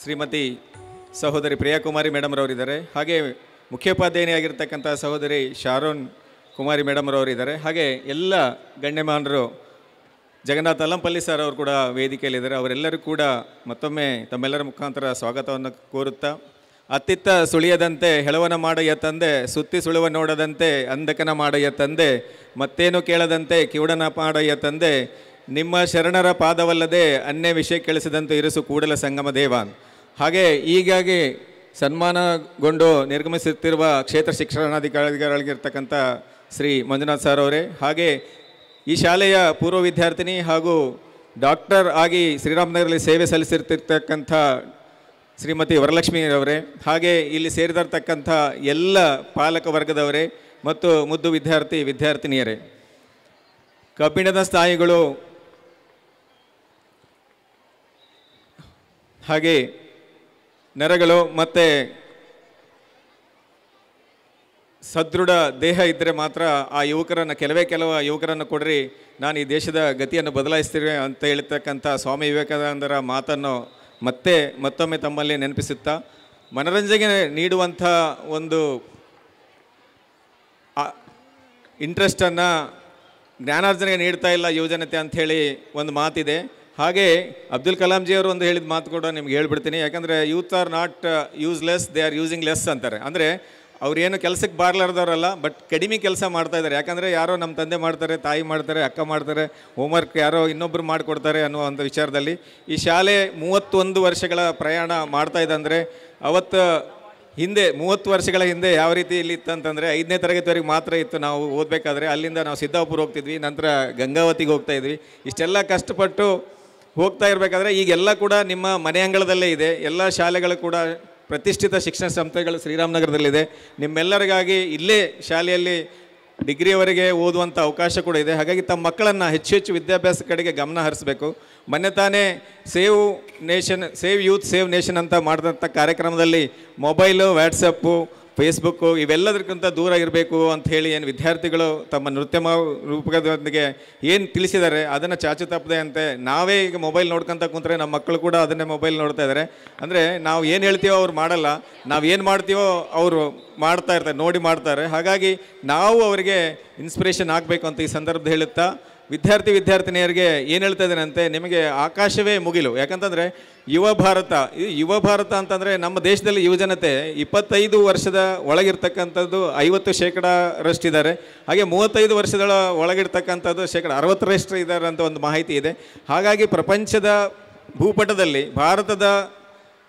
ಶ್ರೀಮತಿ ಸಹೋದರಿ ಪ್ರಿಯಾಕುಮಾರಿ ಮೇಡಮ್ರವರಿದ್ದಾರೆ. ಹಾಗೆ ಮುಖ್ಯೋಪಾಧ್ಯಾಯನಿಯಾಗಿರ್ತಕ್ಕಂಥ ಸಹೋದರಿ ಶಾರೋನ್ ಕುಮಾರಿ ಮೇಡಮ್ರವರಿದ್ದಾರೆ. ಹಾಗೆ ಎಲ್ಲ ಗಣ್ಯಮಾನರು, ಜಗನ್ನಾಥ್ ಅಲ್ಲಂಪಲ್ಲಿ ಸರ್ ಅವರು ಕೂಡ ವೇದಿಕೆಯಲ್ಲಿದ್ದಾರೆ. ಅವರೆಲ್ಲರೂ ಕೂಡ ಮತ್ತೊಮ್ಮೆ ತಮ್ಮೆಲ್ಲರ ಮುಖಾಂತರ ಸ್ವಾಗತವನ್ನು ಕೋರುತ್ತಾ, ಅತ್ತಿತ್ತ ಸುಳಿಯದಂತೆ ಹೆಳವನ ಮಾಡಯ್ಯ ತಂದೆ, ಸುತ್ತಿ ಸುಳುವ ನೋಡದಂತೆ ಅಂಧಕನ ಮಾಡಯ್ಯ ತಂದೆ, ಮತ್ತೇನು ಕೇಳದಂತೆ ಕಿವುಡನ ಮಾಡಯ್ಯ ತಂದೆ, ನಿಮ್ಮ ಶರಣರ ಪಾದವಲ್ಲದೆ ಅನ್ಯ ವಿಷಯ ಕೇಳಿಸಿದಂತೆ ಇರಿಸು ಕೂಡಲ ಸಂಗಮ ದೇವ. ಹಾಗೆ ಹೀಗಾಗಿ ಸನ್ಮಾನಗೊಂಡು ನಿರ್ಗಮಿಸುತ್ತಿರುವ ಕ್ಷೇತ್ರ ಶಿಕ್ಷಣಾಧಿಕಾರಿಗಳಾಗಿರ್ತಕ್ಕಂಥ ಶ್ರೀ ಮಂಜುನಾಥ್ ಸರ್ ಅವರೇ, ಹಾಗೆ ಈ ಶಾಲೆಯ ಪೂರ್ವ ವಿದ್ಯಾರ್ಥಿನಿ ಹಾಗೂ ಡಾಕ್ಟರ್ ಆಗಿ ಶ್ರೀರಾಮನಗರಲ್ಲಿ ಸೇವೆ ಸಲ್ಲಿಸಿರ್ತಕ್ಕಂಥ ಶ್ರೀಮತಿ ವರಲಕ್ಷ್ಮಿ ಅವರೇ, ಹಾಗೆ ಇಲ್ಲಿ ಸೇರಿದಿರ್ತಕ್ಕಂಥ ಎಲ್ಲ ಪಾಲಕ ವರ್ಗದವರೇ ಮತ್ತು ಮುದ್ದು ವಿದ್ಯಾರ್ಥಿನಿಯರೇ, ಕಬ್ಬಿಣದ ಸ್ಥಾಯಿಗಳು ಹಾಗೆ ನರಗಳು ಮತ್ತು ಸದೃಢ ದೇಹ ಇದ್ದರೆ ಮಾತ್ರ ಆ ಕೆಲವು ಯುವಕರನ್ನು ಕೊಡ್ರಿ, ನಾನು ಈ ದೇಶದ ಗತಿಯನ್ನು ಬದಲಾಯಿಸ್ತೀನಿ ಅಂತ ಹೇಳ್ತಕ್ಕಂಥ ಸ್ವಾಮಿ ವಿವೇಕಾನಂದರ ಮಾತನ್ನು ಮತ್ತೊಮ್ಮೆ ತಮ್ಮಲ್ಲಿ ನೆನಪಿಸುತ್ತಾ, ಮನರಂಜನೆ ನೀಡುವಂಥ ಒಂದು ಇಂಟ್ರೆಸ್ಟನ್ನು ಜ್ಞಾನಾರ್ಜನೆಗೆ ನೀಡ್ತಾ ಇಲ್ಲ ಯುವಜನತೆ ಅಂಥೇಳಿ ಒಂದು ಮಾತಿದೆ. ಹಾಗೆ ಅಬ್ದುಲ್ ಕಲಾಂಜಿಯವರು ಒಂದು ಹೇಳಿದ ಮಾತು ಕೂಡ ನಿಮ್ಗೆ ಹೇಳ್ಬಿಡ್ತೀನಿ. ಯಾಕಂದರೆ youth are not useless, they are using less ಅಂತಾರೆ. ಅಂದರೆ ಅವ್ರೇನು ಕೆಲಸಕ್ಕೆ ಬಾರ್ಲಾರ್ದವರಲ್ಲ, ಬಟ್ ಕಡಿಮೆ ಕೆಲಸ ಮಾಡ್ತಾಯಿದ್ದಾರೆ. ಯಾಕಂದರೆ ಯಾರೋ ನಮ್ಮ ತಂದೆ ಮಾಡ್ತಾರೆ, ತಾಯಿ ಮಾಡ್ತಾರೆ, ಅಕ್ಕ ಮಾಡ್ತಾರೆ, ಹೋಮ್ವರ್ಕ್ ಯಾರೋ ಇನ್ನೊಬ್ಬರು ಮಾಡಿಕೊಡ್ತಾರೆ ಅನ್ನೋ ಒಂದು ವಿಚಾರದಲ್ಲಿ ಈ ಶಾಲೆ 31 ವರ್ಷಗಳ ಪ್ರಯಾಣ ಮಾಡ್ತಾಯಿದೆ. ಅಂದರೆ ಅವತ್ತು ಹಿಂದೆ 30 ವರ್ಷಗಳ ಹಿಂದೆ ಯಾವ ರೀತಿ ಇಲ್ಲಿ ಇತ್ತಂತಂದರೆ 5ನೇ ತರಗತಿವರೆಗೆ ಮಾತ್ರ ಇತ್ತು ನಾವು ಓದಬೇಕಾದ್ರೆ. ಅಲ್ಲಿಂದ ನಾವು ಸಿದ್ದಾಪುರ ಹೋಗ್ತಿದ್ವಿ, ನಂತರ ಗಂಗಾವತಿಗೆ ಹೋಗ್ತಾಯಿದ್ವಿ. ಇಷ್ಟೆಲ್ಲ ಕಷ್ಟಪಟ್ಟು ಹೋಗ್ತಾ ಇರಬೇಕಾದ್ರೆ ಈಗೆಲ್ಲ ಕೂಡ ನಿಮ್ಮ ಮನೆ ಅಂಗಳದಲ್ಲೇ ಇದೆ. ಎಲ್ಲ ಶಾಲೆಗಳು ಕೂಡ ಪ್ರತಿಷ್ಠಿತ ಶಿಕ್ಷಣ ಸಂಸ್ಥೆಗಳು ಶ್ರೀರಾಮನಗರದಲ್ಲಿದೆ. ನಿಮ್ಮೆಲ್ಲರಿಗಾಗಿ ಇಲ್ಲೇ ಶಾಲೆಯಲ್ಲಿ ಡಿಗ್ರಿಯವರೆಗೆ ಓದುವಂಥ ಅವಕಾಶ ಕೂಡ ಇದೆ. ಹಾಗಾಗಿ ತಮ್ಮ ಮಕ್ಕಳನ್ನು ಹೆಚ್ಚು ವಿದ್ಯಾಭ್ಯಾಸ ಕಡೆಗೆ ಗಮನ ಹರಿಸಬೇಕು. ಮೊನ್ನೆ ತಾನೇ ಸೇವ್ ಯೂತ್ ಸೇವ್ ನೇಷನ್ ಅಂತ ಮಾಡಿದಂಥ ಕಾರ್ಯಕ್ರಮದಲ್ಲಿ ಮೊಬೈಲು, ವ್ಯಾಟ್ಸಪ್ಪು, ಫೇಸ್ಬುಕ್ಕು ಇವೆಲ್ಲದಕ್ಕಿಂತ ದೂರ ಇರಬೇಕು ಅಂಥೇಳಿ ಏನು ವಿದ್ಯಾರ್ಥಿಗಳು ತಮ್ಮ ನೃತ್ಯ ರೂಪಕದೊಂದಿಗೆ ಏನು ತಿಳಿಸಿದ್ದಾರೆ ಅದನ್ನು ಚಾಚು ತಪ್ಪದೆ ಅಂತೆ ನಾವೇ ಈಗ ಮೊಬೈಲ್ ನೋಡ್ಕೊತ ಕುಂತ್ರೆ ನಮ್ಮ ಮಕ್ಕಳು ಕೂಡ ಅದನ್ನೇ ಮೊಬೈಲ್ ನೋಡ್ತಾ ಇದ್ದಾರೆ. ಅಂದರೆ ನಾವು ಏನು ಹೇಳ್ತೀವೋ ಅವ್ರು ಮಾಡಲ್ಲ, ನಾವು ಏನು ಮಾಡ್ತೀವೋ ಅವರು ಮಾಡ್ತಾ ಇರ್ತಾರೆ, ನೋಡಿ ಮಾಡ್ತಾರೆ. ಹಾಗಾಗಿ ನಾವು ಅವರಿಗೆ ಇನ್ಸ್ಪಿರೇಷನ್ ಆಗಬೇಕು ಅಂತ ಈ ಸಂದರ್ಭದಲ್ಲಿ ಹೇಳುತ್ತಾ, ವಿದ್ಯಾರ್ಥಿನಿಯರಿಗೆ ಏನು ಹೇಳ್ತಾ ಇದ್ದೇನೆಂತೆ, ನಿಮಗೆ ಆಕಾಶವೇ ಮುಗಿಲು. ಯಾಕಂತಂದರೆ ಯುವ ಭಾರತ ಅಂತಂದರೆ ನಮ್ಮ ದೇಶದಲ್ಲಿ ಯುವಜನತೆ 25 ವರ್ಷದ ಒಳಗಿರ್ತಕ್ಕಂಥದ್ದು 50% ಹಾಗೆ 35 ವರ್ಷದ ಒಳಗಿರ್ತಕ್ಕಂಥದ್ದು 60% ಇದ್ದಾರೆ ಅಂತ ಒಂದು ಮಾಹಿತಿ ಇದೆ. ಹಾಗಾಗಿ ಪ್ರಪಂಚದ ಭೂಪಟದಲ್ಲಿ ಭಾರತದ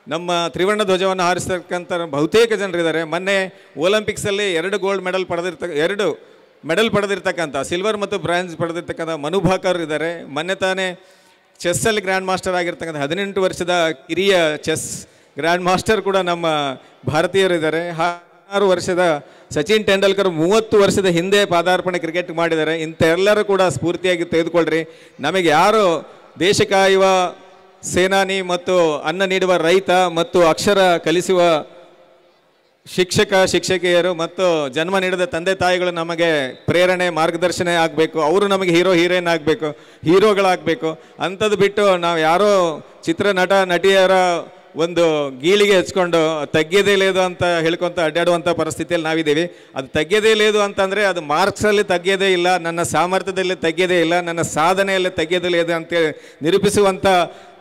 ನಮ್ಮ ತ್ರಿವರ್ಣ ಧ್ವಜವನ್ನು ಹಾರಿಸ್ತಕ್ಕಂಥ ಬಹುತೇಕ ಜನರಿದ್ದಾರೆ. ಮೊನ್ನೆ ಒಲಿಂಪಿಕ್ಸಲ್ಲಿ 2 ಮೆಡಲ್ ಪಡೆದಿರ್ತಕ್ಕಂಥ ಸಿಲ್ವರ್ ಮತ್ತು ಬ್ರಾಂಜ್ ಪಡೆದಿರ್ತಕ್ಕಂಥ ಮನು ಭಾಕರ್ ಇದ್ದಾರೆ. ಮೊನ್ನೆ ತಾನೇ ಚೆಸ್ಸಲ್ಲಿ ಗ್ರ್ಯಾಂಡ್ ಮಾಸ್ಟರ್ ಆಗಿರ್ತಕ್ಕಂಥ 18 ವರ್ಷದ ಹಿರಿಯ ಚೆಸ್ ಗ್ರ್ಯಾಂಡ್ ಮಾಸ್ಟರ್ ಕೂಡ ನಮ್ಮ ಭಾರತೀಯರಿದ್ದಾರೆ. 16 ವರ್ಷದ ಸಚಿನ್ ತೆಂಡೂಲ್ಕರ್ 30 ವರ್ಷದ ಹಿಂದೆ ಪಾದಾರ್ಪಣೆ ಕ್ರಿಕೆಟ್ ಮಾಡಿದ್ದಾರೆ. ಇಂಥ ಎಲ್ಲರೂ ಕೂಡ ಸ್ಫೂರ್ತಿಯಾಗಿ ತೆಗೆದುಕೊಳ್ಳ್ರಿ. ನಮಗೆ ಯಾರು ದೇಶ ಕಾಯುವ ಸೇನಾನಿ ಮತ್ತು ಅನ್ನ ನೀಡುವ ರೈತ ಮತ್ತು ಅಕ್ಷರ ಕಲಿಸುವ ಶಿಕ್ಷಕಿಯರು ಮತ್ತು ಜನ್ಮ ನೀಡಿದ ತಂದೆ ತಾಯಿಗಳು ನಮಗೆ ಪ್ರೇರಣೆ ಮಾರ್ಗದರ್ಶನ ಆಗಬೇಕು. ಅವರು ನಮಗೆ ಹೀರೋಯಿನ್ ಆಗಬೇಕು, ಹೀರೋಗಳಾಗಬೇಕು. ಅಂಥದ್ದು ಬಿಟ್ಟು ನಾವು ಯಾರೋ ನಟಿಯರ ಒಂದು ಗೀಳಿಗೆ ಹೆಚ್ಕೊಂಡು ತಗ್ಗೇದೇ ಲೇದು ಅಂತ ಹೇಳ್ಕೊತ ಅಡ್ಡಾಡುವಂಥ ಪರಿಸ್ಥಿತಿಯಲ್ಲಿ ನಾವಿದ್ದೀವಿ. ಅದು ತಗ್ಗೇದೇ ಲೇದು ಅಂತಂದರೆ ಅದು ಮಾರ್ಕ್ಸಲ್ಲಿ ತಗ್ಗೇದೇ ಇಲ್ಲ, ನನ್ನ ಸಾಮರ್ಥ್ಯದಲ್ಲಿ ತಗ್ಗೇದೇ ಇಲ್ಲ, ನನ್ನ ಸಾಧನೆಯಲ್ಲಿ ತಗ್ಗೇದೇ ಲೇದು ಅಂತೇಳಿ ನಿರೂಪಿಸುವಂಥ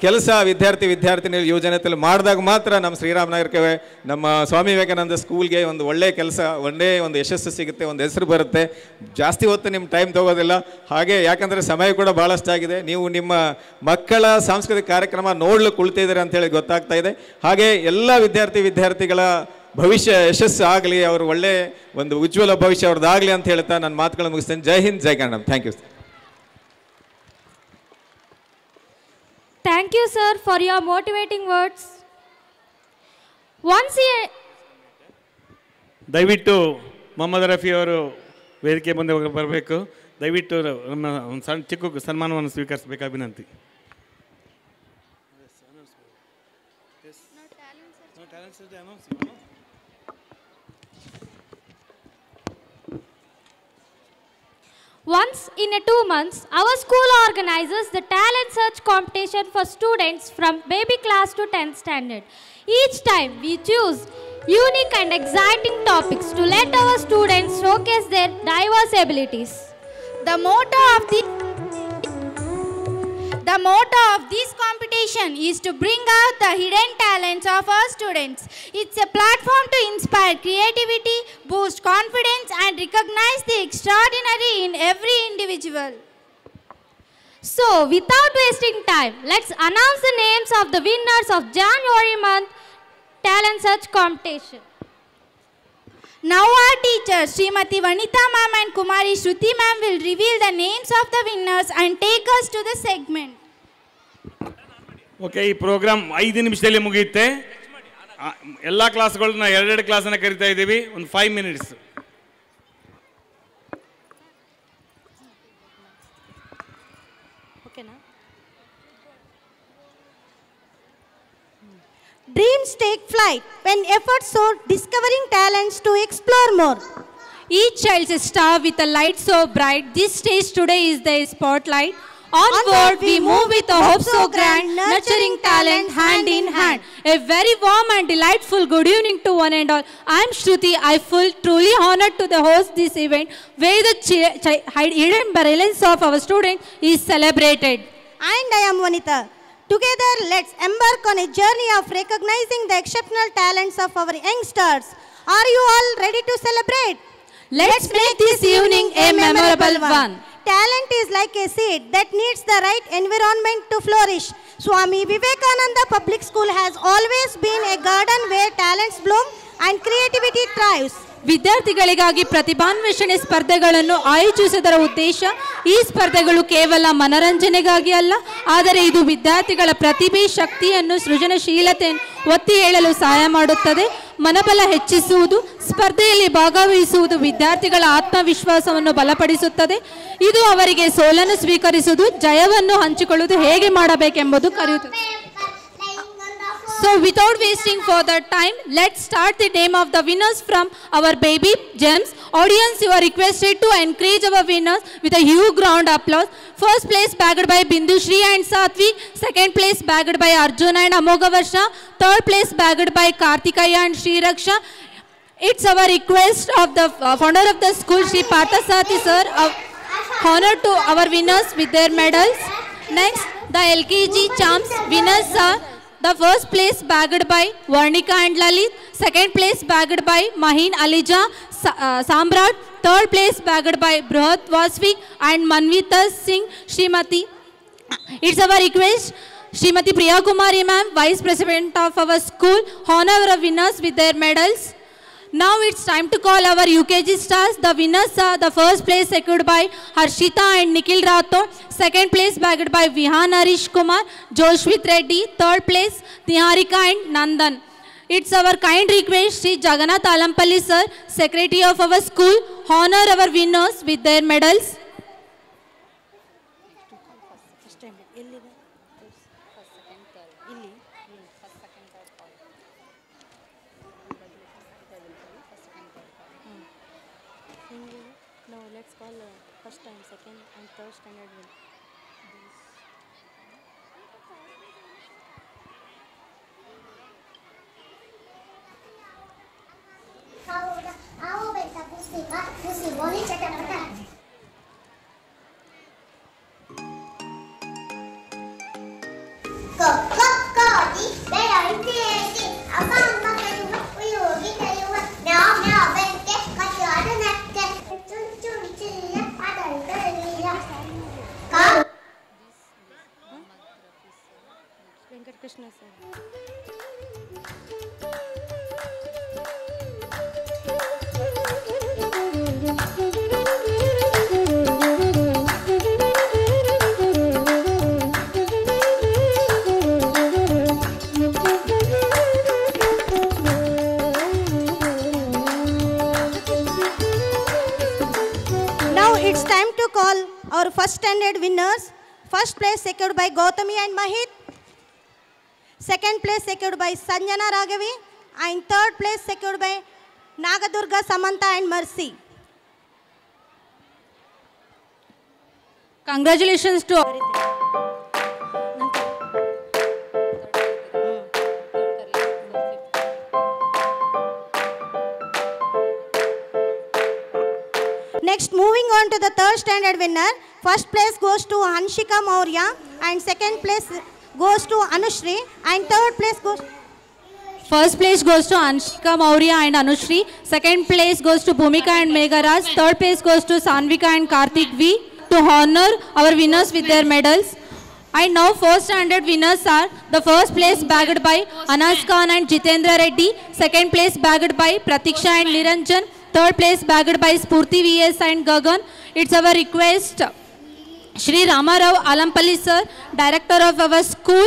ಕೆಲಸ ವಿದ್ಯಾರ್ಥಿನಿಯರು ಯುವಜನತೆಯಲ್ಲಿ ಮಾಡಿದಾಗ ಮಾತ್ರ ನಮ್ಮ ಶ್ರೀರಾಮನಗರಕ್ಕೆ ನಮ್ಮ ಸ್ವಾಮಿ ವಿವೇಕಾನಂದ ಸ್ಕೂಲ್ಗೆ ಒಂದು ಒಳ್ಳೆಯ ಕೆಲಸ, ಒಂದು ಯಶಸ್ಸು ಸಿಗುತ್ತೆ, ಒಂದು ಹೆಸರು ಬರುತ್ತೆ. ಜಾಸ್ತಿ ಹೊತ್ತು ನಿಮ್ಮ ಟೈಮ್ ತೊಗೋದಿಲ್ಲ. ಹಾಗೆ ಯಾಕಂದರೆ ಸಮಯ ಕೂಡ ಭಾಳಷ್ಟಾಗಿದೆ. ನೀವು ನಿಮ್ಮ ಮಕ್ಕಳ ಸಾಂಸ್ಕೃತಿಕ ಕಾರ್ಯಕ್ರಮ ನೋಡಲು ಕುಳಿತಿದ್ದೀರಿ ಅಂತೇಳಿ ಗೊತ್ತಾಗ್ತಾ ಇದೆ. ಹಾಗೆ ಎಲ್ಲ ವಿದ್ಯಾರ್ಥಿಗಳ ಭವಿಷ್ಯ ಯಶಸ್ಸು ಆಗಲಿ, ಅವರು ಒಳ್ಳೆಯ ಒಂದು ಉಜ್ವಲ ಭವಿಷ್ಯ ಅವ್ರದ್ದಾಗಲಿ ಅಂತ ಹೇಳ್ತಾ ನನ್ನ ಮಾತುಗಳನ್ನು ಮುಗಿಸ್ತೇನೆ. ಜೈ ಹಿಂದ್, ಜೈ Kannada. Thank you.
Thank you, sir, for your motivating words. Once a
ದಯವಿಟ್ಟು ಮೊಹಮ್ಮದ್ ರಫಿ ಅವರು ವೇದಿಕೆ ಮುಂದೆ ಬರಬೇಕು. ದಯವಿಟ್ಟು ನಮ್ಮ ಒಂದು ಸಣ್ಣ ಚಿಕ್ಕ ಸನ್ಮಾನವನ್ನು ಸ್ವೀಕರಿಸಬೇಕಾಗಿ ವಿನಂತಿ.
Once in a 2 months, our school organizes the talent search competition for students from baby class to 10th standard. Each time we choose unique and exciting topics to let our students showcase their diverse abilities.
The motto of this competition is to bring out the hidden talents of our students. It's a platform to inspire creativity, boost confidence, and recognize the extraordinary in every individual.
So, without wasting time, let's announce the names of the winners of January month talent search competition.
Now our teachers, Srimati Vanitha ma'am and Kumari Shruti ma'am will reveal the names of the winners and take us to the segment.
Okay, ಈ program 5 ನಿಮಿಷದಲ್ಲಿ ಮುಗಿಯುತ್ತೆ. ಎಲ್ಲ ಕ್ಲಾಸ್ಗಳನ್ನ 2 ಕ್ಲಾಸನ್ನು ಕರಿತಾ ಇದ್ದೀವಿ. ಒಂದು 5 minutes.
Dreams take flight when efforts soar, discovering talents to explore more.
Each child's a star with a light so bright. This stage today is the spotlight. Onward we move with a hope so grand, nurturing talent hand in hand. A very warm and delightful good evening to one and all. I am Shruti. I feel truly honored to the host this event where the hidden brilliance of our students is celebrated.
And I am Vanitha. Together, let's embark on a journey of recognizing the exceptional talents of our youngsters. Are you all ready to celebrate?
Let's make this evening a memorable one.
Talent is like a seed that needs the right environment to flourish. Swami Vivekananda Public School has always been a garden where talents bloom and creativity thrives.
ವಿದ್ಯಾರ್ಥಿಗಳಿಗಾಗಿ ಪ್ರತಿಭಾನ್ವೇಷಣೆ ಸ್ಪರ್ಧೆಗಳನ್ನು ಆಯೋಜಿಸುವುದರ ಉದ್ದೇಶ ಈ ಸ್ಪರ್ಧೆಗಳು ಕೇವಲ ಮನರಂಜನೆಗಾಗಿ ಅಲ್ಲ, ಆದರೆ ಇದು ವಿದ್ಯಾರ್ಥಿಗಳ ಪ್ರತಿಭೆ, ಶಕ್ತಿಯನ್ನು, ಸೃಜನಶೀಲತೆಯನ್ನು ಒತ್ತಿ ಹೇಳಲು ಸಹಾಯ ಮಾಡುತ್ತದೆ. ಮನಬಲ ಹೆಚ್ಚಿಸುವುದು, ಸ್ಪರ್ಧೆಯಲ್ಲಿ ಭಾಗವಹಿಸುವುದು ವಿದ್ಯಾರ್ಥಿಗಳ ಆತ್ಮವಿಶ್ವಾಸವನ್ನು ಬಲಪಡಿಸುತ್ತದೆ. ಇದು ಅವರಿಗೆ ಸೋಲನ್ನು ಸ್ವೀಕರಿಸುವುದು, ಜಯವನ್ನು ಹಂಚಿಕೊಳ್ಳುವುದು ಹೇಗೆ ಮಾಡಬೇಕೆಂಬುದು ಕರೆಯುತ್ತದೆ. So without wasting further time, let's start the name of the winners from our baby gems. Audience, you are requested to encourage our winners with a huge round applause. First place bagged by Bindu Shri and Satvi. Second place bagged by Arjuna and Amoga Varsha. Third place bagged by Kartikaya and Shri Raksha. It's our request of the founder of the school, Shri Parthasathi sir, honor to our winners with their medals. Next, the LKG champs winners are the first place bagged by Varnika and Lalit. Second place bagged by Mahin Alija Samrat. Third place bagged by Brihat Vasvi and Manvita Singh Srimati. It's our request, Srimati Priya Kumari ma'am, Vice President of our school, honor our winners with their medals. Now it's time to call our UKG stars. The winners are the first place secured by Harshita and Nikhil Rathod. Second place bagged by Vihan Harish Kumar, Joshwit Reddy. Third place Niharika and Nandan. It's our kind request, Sri Jagannath Alampalli sir, Secretary of our school, honor our winners with their medals.
Krishna sir.
standard winners. First place secured by Gautami and Mahit. Second place secured by Sanjana Raghavi. And third place secured by Nagadurga, Samantha and Mercy.
Congratulations to
Next, moving on to the third standard winner. First place goes to Anshika Maurya and second place goes to Anushri and third place goes...
First place goes to Anshika Maurya and Anushri. Second place goes to Bhumika and Megharaj. Third place goes to Sanvika and Karthik V. To honor our winners with their medals. And now fourth standard winners are the first place bagged by Anas Khan and Jitendra Reddy. Second place bagged by Pratiksha and Niranjan. Third place bagged by Spurti VS and Gagan. It's our request, Shri Ramarao Alampalli sir, director of our school,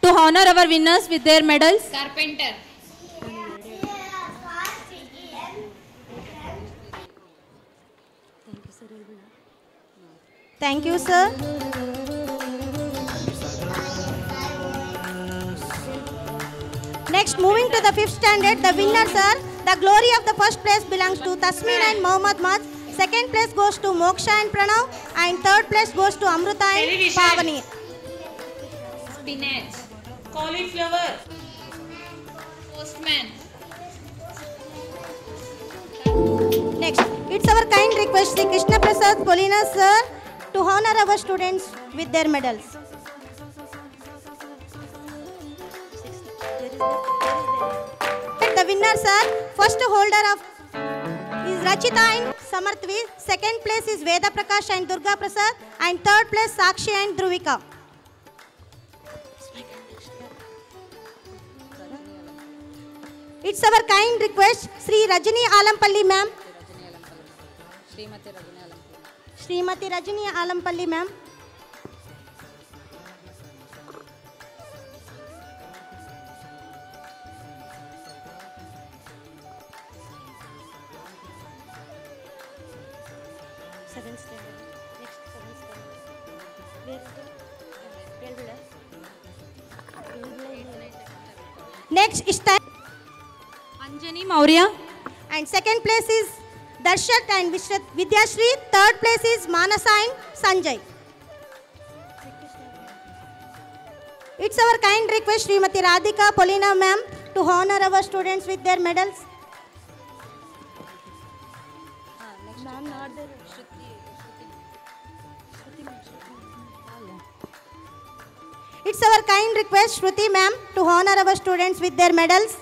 to honor our winners with their medals.
Carpenter.
Thank you, sir. Next, moving to the fifth standard, the winners are, the glory of the first place belongs to Tasmin and Mohammad Maz. Second place goes to Moksha and Pranav. And third place goes to Amruta and Pavani.
Spinach. Cauliflower. Postman.
Next, it's our kind request, Sri Krishna Prasad Polina sir, to honor our students with their medals. The winners are, first holder of is Rachita and Samarthvi, second place is Veda Prakash and Durga Prasad, and third place Sakshi and Druvika. It's our kind request, Sri Rajini Alampalli ma'am. Srimati Rajini Alampalli ma'am. Next is
Anjani Maurya.
And second place is Darshat and Vidyashri. Third place is Manasa and Sanjay. It's our kind request, Srimati Radhika Polina ma'am, to honor our students with their medals. It's our kind request, Shruti ma'am, to honor our students with their medals.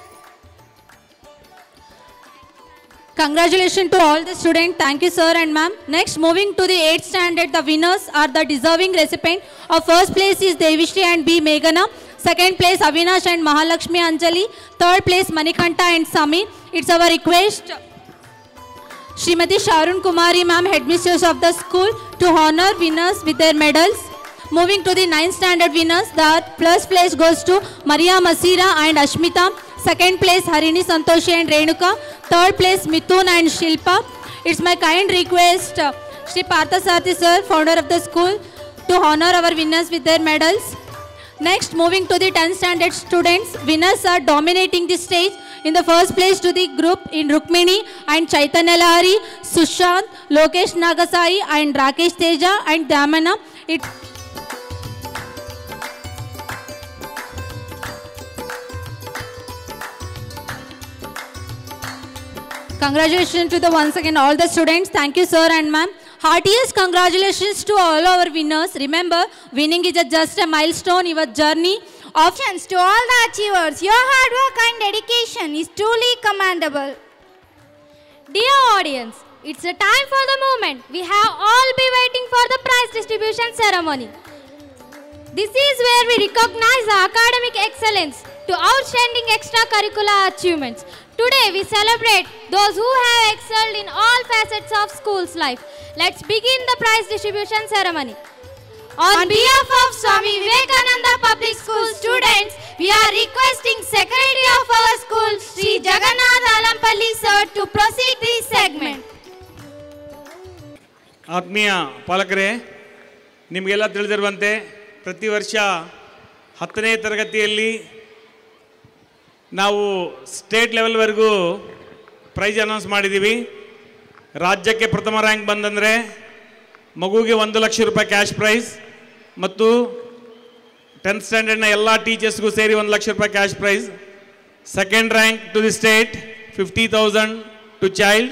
Congratulations to all the students. Thank you, sir and ma'am. Next, moving to the 8th standard, the winners are the deserving recipient of first place is Devishri and B. Meghana. Second place, Avinash and Mahalakshmi Anjali. Third place, Manikanta and Sami. It's our request, Srimati Sharun Kumari ma'am, headmistress of the school, to honor winners with their medals. Moving to the 9th standard winners, the first place goes to Maria Masira and Ashmita. Second place, Harini Santoshi and Renuka. Third place, Mithun and Shilpa. It's my kind request, Shri Parthasarthi sir, founder of the school, to honor our winners with their medals. Next, moving to the 10th standard students, winners are dominating the stage. In the first place to the group in Rukmini and Chaitanya Lahari, Sushant, Lokesh Nagasai and Rakesh Teja and Damana. Congratulations to the once again all the students. Thank you, sir and ma'am. Heartiest congratulations to all our winners. Remember, winning is just a milestone, your journey.
Options to all the achievers. Your hard work and dedication is truly commendable.
Dear audience, it's a time for the moment. We have all been waiting for the prize distribution ceremony. This is where we recognize the academic excellence to outstanding extracurricular achievements. Today we celebrate those who have excelled in all facets of school's life. Let's begin the prize distribution ceremony. On behalf of Swami Vivekananda Public School students, we are requesting Secretary of our school, Sri Jagannath Alampalli sir, to proceed this segment.
ಆತ್ಮೀಯ ಪಾಲಕರೇ, ನಿಮಗೆಲ್ಲ ತಿಳಿದಿರುವಂತೆ ಪ್ರತಿ ವರ್ಷ 10ನೇ ತರಗತಿಯಲ್ಲಿ ನಾವು state ಲೆವೆಲ್ವರೆಗೂ price announce ಮಾಡಿದ್ದೀವಿ. ರಾಜ್ಯಕ್ಕೆ ಪ್ರಥಮ ರ್ಯಾಂಕ್ ಬಂದಂದರೆ ಮಗುವಿಗೆ 1 ಲಕ್ಷ ರೂಪಾಯಿ ಕ್ಯಾಶ್ ಪ್ರೈಸ್ ಮತ್ತು 10th ಸ್ಟ್ಯಾಂಡರ್ಡ್ನ ಎಲ್ಲ ಟೀಚರ್ಸ್ಗೂ ಸೇರಿ 1 ಲಕ್ಷ ರೂಪಾಯಿ cash prize. Second rank to the state 50,000 to child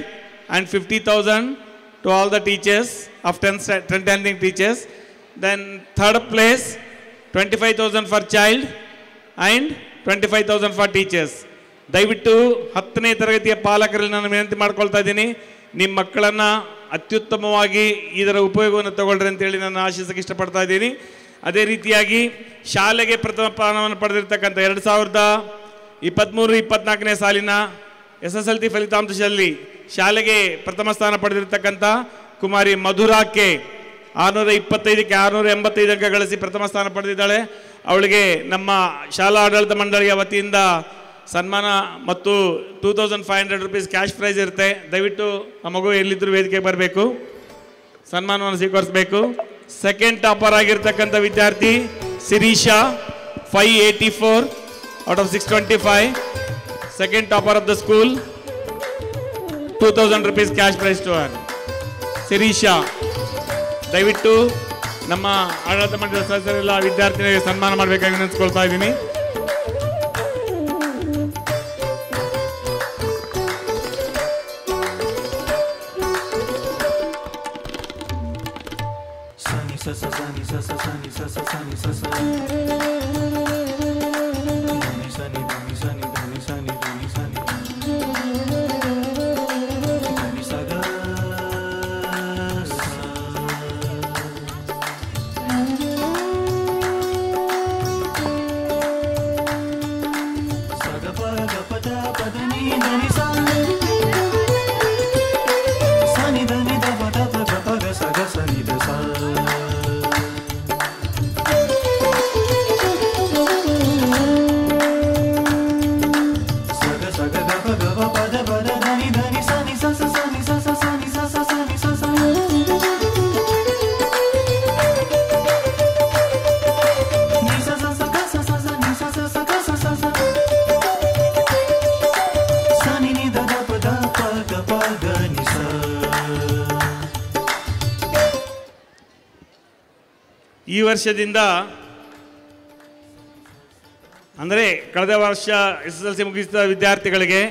and 50,000 to all the teachers of 10th standing teachers. Then third place 25,000 for child and 25,000 for teachers. ದಯವಿಟ್ಟು 10ನೇ ತರಗತಿಯ ಪಾಲಕರಲ್ಲಿ ನಾನು ವಿನಂತಿ ಮಾಡ್ಕೊಳ್ತಾ ಇದ್ದೀನಿ, ನಿಮ್ಮ ಮಕ್ಕಳನ್ನು ಅತ್ಯುತ್ತಮವಾಗಿ ಇದರ ಉಪಯೋಗವನ್ನು ತಗೊಳ್ರಿ ಅಂತೇಳಿ ನಾನು ಆಶಿಸಕ್ಕೆ ಇಷ್ಟಪಡ್ತಾ ಇದ್ದೀನಿ. ಅದೇ ರೀತಿಯಾಗಿ ಶಾಲೆಗೆ ಪ್ರಥಮ ಸ್ಥಾನವನ್ನು ಪಡೆದಿರ್ತಕ್ಕಂಥ 2023-24ನೇ ಸಾಲಿನ SSLC ಫಲಿತಾಂಶದಲ್ಲಿ ಶಾಲೆಗೆ ಪ್ರಥಮ ಸ್ಥಾನ ಪಡೆದಿರ್ತಕ್ಕಂಥ ಕುಮಾರಿ ಮಧುರಾ ಕೆ 625ಕ್ಕೆ 685 ಅಂಕ ಗಳಿಸಿ ಪ್ರಥಮ ಸ್ಥಾನ ಪಡೆದಿದ್ದಾಳೆ. ಅವಳಿಗೆ ನಮ್ಮ ಶಾಲಾ ಆಡಳಿತ ಮಂಡಳಿಯ ವತಿಯಿಂದ ಸನ್ಮಾನ ಮತ್ತು 2500 ರೂಪೀಸ್ ಕ್ಯಾಶ್ ಪ್ರೈಸ್ ಇರುತ್ತೆ. ದಯವಿಟ್ಟು ಆ ಮಗು ಎಲ್ಲಿದ್ದರೂ ವೇದಿಕೆಗೆ ಬರಬೇಕು, ಸನ್ಮಾನವನ್ನು ಸ್ವೀಕರಿಸಬೇಕು. ಸೆಕೆಂಡ್ ಟಾಪರ್ ಆಗಿರ್ತಕ್ಕಂಥ ವಿದ್ಯಾರ್ಥಿ Sirisha 584 out of 625. Second topper of the school, 2,000 rupees cash prize to her. Sirisha, ದಯವಿಟ್ಟು ನಮ್ಮ ಆಡಳಿತ ಮಂಡಳಿ ಸದಸ್ಯರೆಲ್ಲ ವಿದ್ಯಾರ್ಥಿಗಳಿಗೆ ಸನ್ಮಾನ ಮಾಡಬೇಕಾಗಿ ವಿನಂತಿಸ್ಕೊಳ್ತಾ ಇದ್ದೀನಿ. ಈ ವರ್ಷದಿಂದ ಅಂದರೆ ಕಳೆದ ವರ್ಷ SSLC ಮುಗಿಸಿದ ವಿದ್ಯಾರ್ಥಿಗಳಿಗೆ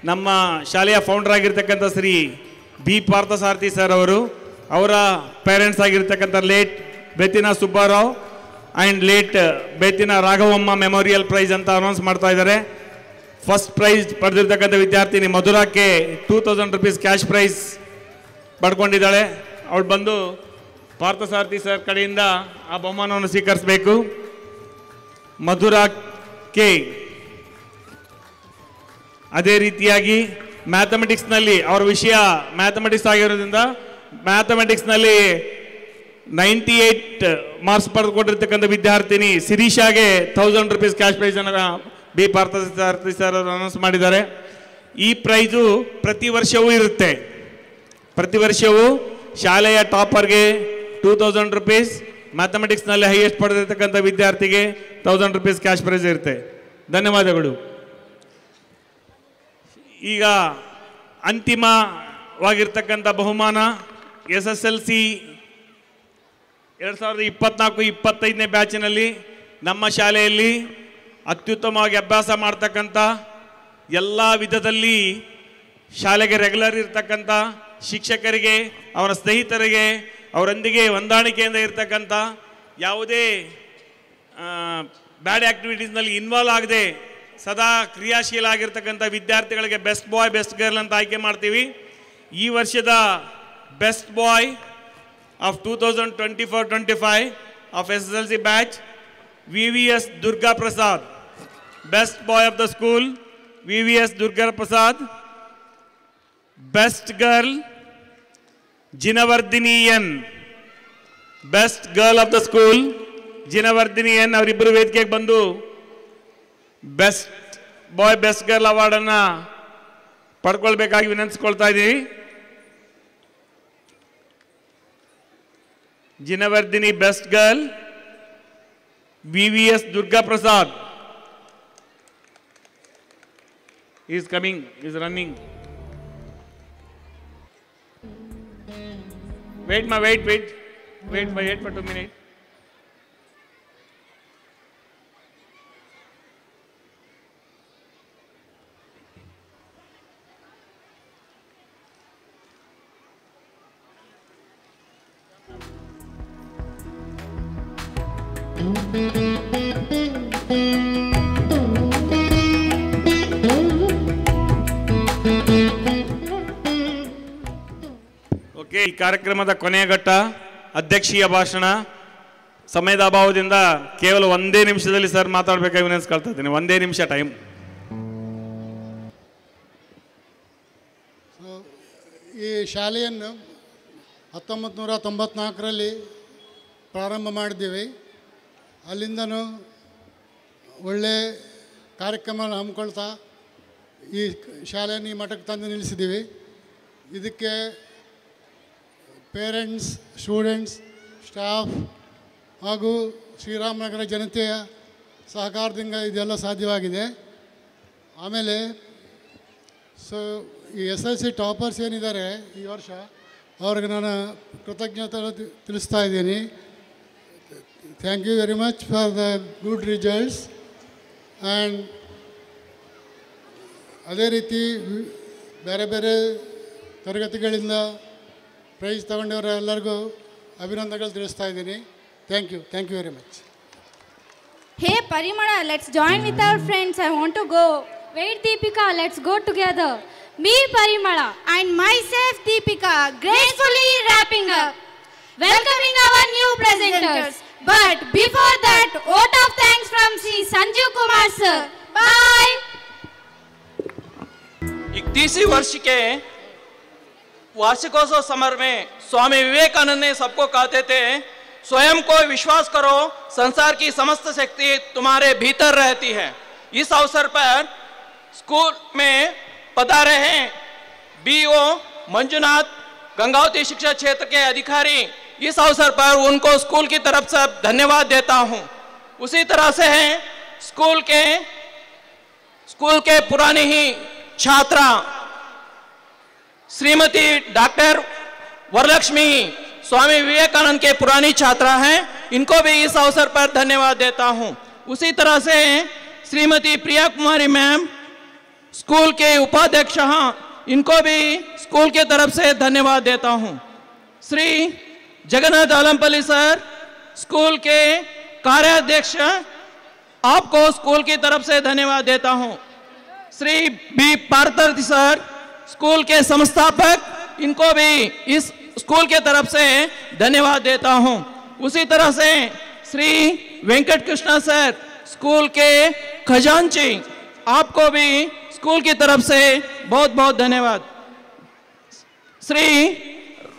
ನಮ್ಮ ಶಾಲೆಯ ಫೌಂಡರ್ ಆಗಿರ್ತಕ್ಕಂಥ ಶ್ರೀ ಬಿ ಪಾರ್ಥಸಾರಥಿ ಸರ್ ಅವರು, ಅವರ ಪೇರೆಂಟ್ಸ್ ಆಗಿರ್ತಕ್ಕಂಥ late Bethina Subbarao and late Bethina Raghavamma memorial prize ಅಂತ ಅನೌನ್ಸ್ ಮಾಡ್ತಾ ಇದ್ದಾರೆ. ಫಸ್ಟ್ ಪ್ರೈಸ್ ಪಡೆದಿರ್ತಕ್ಕಂಥ ವಿದ್ಯಾರ್ಥಿನಿ ಮಧುರಾಕ್ಕೆ 2,000 ರೂಪೀಸ್ ಕ್ಯಾಶ್ ಪ್ರೈಸ್ ಪಡ್ಕೊಂಡಿದ್ದಾಳೆ. ಅವಳು ಬಂದು ಪಾರ್ಥಸಾರಥಿ ಸರ್ ಕಡೆಯಿಂದ ಆ ಬಹುಮಾನವನ್ನು ಸ್ವೀಕರಿಸಬೇಕು. ಮಧುರಾ ಕೆ. ಅದೇ ರೀತಿಯಾಗಿ ಮ್ಯಾಥಮೆಟಿಕ್ಸ್ನಲ್ಲಿ ಅವರ ವಿಷಯ ಮ್ಯಾಥಮೆಟಿಕ್ಸ್ ಆಗಿರೋದ್ರಿಂದ ಮ್ಯಾಥಮೆಟಿಕ್ಸ್ನಲ್ಲಿ 98 ಮಾರ್ಕ್ಸ್ ಪಡೆದುಕೊಂಡಿರ್ತಕ್ಕಂಥ ವಿದ್ಯಾರ್ಥಿನಿ ಸಿರೀಶಾಗೆ 1,000 ರೂಪೀಸ್ ಕ್ಯಾಶ್ ಪ್ರೈಸನ್ನು ಬಿ ಪಾರ್ಥಸಾರಥಿ ಸರ್ ಅವರು ಅನೌನ್ಸ್ ಮಾಡಿದ್ದಾರೆ. ಈ ಪ್ರೈಸು ಪ್ರತಿ ವರ್ಷವೂ ಇರುತ್ತೆ. ಪ್ರತಿ ವರ್ಷವೂ ಶಾಲೆಯ ಟಾಪರ್ಗೆ 2,000 ರೂಪೀಸ್, ಮ್ಯಾಥಮೆಟಿಕ್ಸ್ನಲ್ಲಿ ಹೈಯೆಸ್ಟ್ ಪಡೆದಿರ್ತಕ್ಕಂಥ ವಿದ್ಯಾರ್ಥಿಗೆ 1,000 ರೂಪೀಸ್ ಕ್ಯಾಶ್ ಪ್ರೈಸ್ ಇರುತ್ತೆ. ಧನ್ಯವಾದಗಳು. ಈಗ ಅಂತಿಮವಾಗಿರ್ತಕ್ಕಂಥ ಬಹುಮಾನ SSLC 2024-25ನೇ ಬ್ಯಾಚಿನಲ್ಲಿ ನಮ್ಮ ಶಾಲೆಯಲ್ಲಿ ಅತ್ಯುತ್ತಮವಾಗಿ ಅಭ್ಯಾಸ ಮಾಡ್ತಕ್ಕಂಥ ಎಲ್ಲ ವಿಧದಲ್ಲಿ ಶಾಲೆಗೆ ರೆಗ್ಯುಲರ್ ಇರ್ತಕ್ಕಂಥ ಶಿಕ್ಷಕರಿಗೆ, ಅವರ ಸ್ನೇಹಿತರಿಗೆ, ಅವರೊಂದಿಗೆ ಹೊಂದಾಣಿಕೆಯಿಂದ ಇರ್ತಕ್ಕಂಥ, ಯಾವುದೇ ಬ್ಯಾಡ್ ಆ್ಯಕ್ಟಿವಿಟೀಸ್ನಲ್ಲಿ ಇನ್ವಾಲ್ವ್ ಆಗದೆ ಸದಾ ಕ್ರಿಯಾಶೀಲ ಆಗಿರ್ತಕ್ಕಂಥ ವಿದ್ಯಾರ್ಥಿಗಳಿಗೆ ಬೆಸ್ಟ್ ಬಾಯ್ ಬೆಸ್ಟ್ ಗರ್ಲ್ ಅಂತ ಆಯ್ಕೆ ಮಾಡ್ತೀವಿ. ಈ ವರ್ಷದ best boy of 2024-25 of SSLC batch VVS Durga Prasad. Best boy of the school VVS Durga Prasad. Best girl Jinavardhini N. Best girl of the school Jinavardhini N. ಅವರಿಬ್ಬರು ವೇದಿಕೆಗೆ ಬಂದು ಬೆಸ್ಟ್ ಬಾಯ್ ಬೆಸ್ಟ್ ಗರ್ಲ್ ಅವಾರ್ಡನ್ನು ಪಡ್ಕೊಳ್ಬೇಕಾಗಿ ವಿನಂತಿಸ್ಕೊಳ್ತಾ ಇದ್ದೀವಿ. Jinavardhini best girl, VVS Durga Prasad. He is coming, he is running. Wait for 2 minutes. Okay, ಈ ಕಾರ್ಯಕ್ರಮದ ಕೊನೆಯ ಘಟ್ಟ ಅಧ್ಯಕ್ಷೀಯ ಭಾಷಣ. ಸಮಯದ ಅಭಾವದಿಂದ ಕೇವಲ 1 ನಿಮಿಷದಲ್ಲಿ ಸರ್ ಮಾತಾಡಬೇಕಾಗಿ ವಿನಂತಿಸ್ಕೊಳ್ತಾ ಇದ್ದೀನಿ. 1 ನಿಮಿಷ ಟೈಮ್.
ಈ ಶಾಲೆಯನ್ನು 1994ರಲ್ಲಿ ಪ್ರಾರಂಭ ಮಾಡಿದ್ದೀವಿ. ಅಲ್ಲಿಂದನೂ ಒಳ್ಳೆ ಕಾರ್ಯಕ್ರಮವನ್ನು ಹಮ್ಮಿಕೊಳ್ತಾ ಈ ಶಾಲೆಯನ್ನು ಈ ಮಟ್ಟಕ್ಕೆ ತಂದು ನಿಲ್ಲಿಸಿದ್ದೀವಿ. ಇದಕ್ಕೆ ಪೇರೆಂಟ್ಸ್, ಸ್ಟೂಡೆಂಟ್ಸ್, ಸ್ಟಾಫ್ ಹಾಗೂ ಶ್ರೀರಾಮನಗರ ಜನತೆಯ ಸಹಕಾರದಿಂದ ಇದೆಲ್ಲ ಸಾಧ್ಯವಾಗಿದೆ. ಆಮೇಲೆ ಈ SLC ಟಾಪರ್ಸ್ ಏನಿದ್ದಾರೆ ಈ ವರ್ಷ, ಅವ್ರಿಗೆ ನಾನು ಕೃತಜ್ಞತೆ ತಿಳಿಸ್ತಾ ಇದ್ದೀನಿ. Thank you very much for the good results. And ಅದೇ ರೀತಿ ಬೇರೆ ಬೇರೆ ತರಗತಿಗಳಿಂದ ಪ್ರೈಸ್ ತಗೊಂಡವರ ಎಲ್ಲರಿಗೂ ಅಭಿನಂದನೆಗಳು ತಿಳಿಸ್ತಾ ಇದ್ದೀನಿ. Thank you very much.
Hey Parimala, let's join with our friends. I want to go.
Wait Deepika, let's go together. Me Parimala
And myself Deepika, gracefully wrapping up, welcoming our new presenters. But before that, vote of thanks from Sri Sanjeev Kumar sir. Bye.
31 वर्ष के वार्षिकोत्सव समारोह में स्वामी विवेकानंद ने सबको कहते थे, स्वयं को विश्वास करो, संसार की समस्त शक्ति तुम्हारे भीतर रहती है। इस अवसर पर स्कूल में पधारे हैं BO मंजुनाथ, गंगावती शिक्षा क्षेत्र के अधिकारी। इस अवसर पर उनको स्कूल की तरफ से धन्यवाद देता हूं। उसी तरह से स्कूल के पुरानी ही छात्रा श्रीमती डॉक्टर वरलक्ष्मी स्वामी विवेकानंद के पुरानी छात्रा हैं, इनको भी इस अवसर पर धन्यवाद देता हूं। उसी तरह से श्रीमती प्रिया कुमारी मैम स्कूल के उपाध्यक्ष हैं, इनको भी स्कूल के तरफ से धन्यवाद देता हूं। श्री जगन्नाथ आलमपल्ली सर स्कूल के कार्याध्यक्ष, आपको स्कूल की तरफ से धन्यवाद देता हूं। Shri B Parthasarathy sir school के संस्थापक, इनको भी इस स्कूल के तरफ से धन्यवाद देता हूं। उसी तरह से श्री वेंकट कृष्णा सर स्कूल के खजांची, आपको भी स्कूल की तरफ से बहुत बहुत धन्यवाद। श्री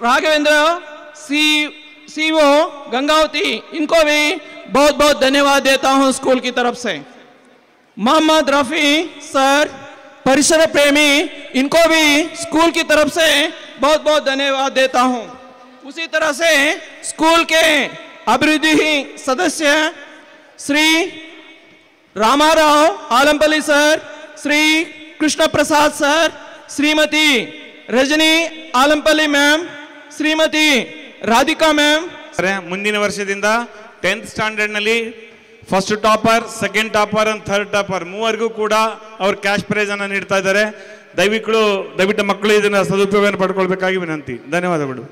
राघवेंद्र CO गंगावती, इनको भी बहुत बहुत धन्यवाद देता हूं स्कूल की तरफ से। मोहम्मद रफ़ी सर परिसर प्रेमी, इनको भी स्कूल की तरफ से बहुत बहुत धन्यवाद देता हूं। उसी तरह से स्कूल के अभिवृद्धि सदस्य Shri Ramarao Alampalli sir, Shri Krishna Prasad sir, Shrimati Rajani Alampalli ma'am, Shrimati Radhika ma'am.
ಮುಂದಿನ ವರ್ಷದಿಂದ 10th ಸ್ಟ್ಯಾಂಡರ್ಡ್ನಲ್ಲಿ first topper, second topper and third topper ಮೂವರಿಗೂ ಕೂಡ ಅವ್ರು ಕ್ಯಾಶ್ ಪ್ರೈಸ್ ಅನ್ನು ನೀಡ್ತಾ ಇದ್ದಾರೆ. ದಯವಿಟ್ಟು ಮಕ್ಕಳು ಇದನ್ನು ಸದುಪಯೋಗ ಪಡ್ಕೊಳ್ಬೇಕಾಗಿ ವಿನಂತಿ. ಧನ್ಯವಾದಗಳು.